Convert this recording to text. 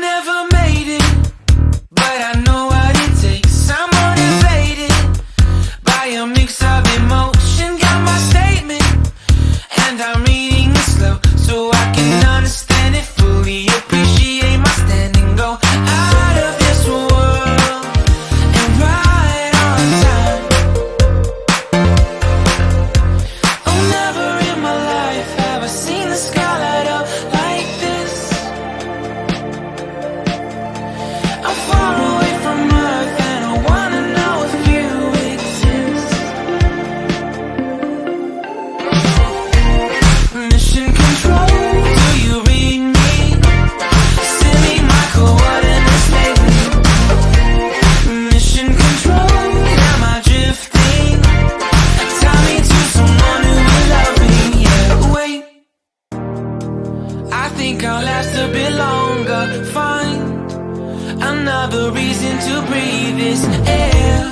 never made it, but I know what it takes. I'm motivated by a mix of emotion. Got my statement, and I'm reading it slow so I can understand it fully. Appreciate my standing, go out of this world and right on time. Oh, never in my life have I seen the sky light up like this. I'm far away from Earth and I wanna know if you exist. Mission control, do you read me? Send me my coordinates lately. Mission control, am I drifting? Tie me to someone who will love me. Yeah, wait, I think I'll last a bit longer. Find another reason to breathe this air.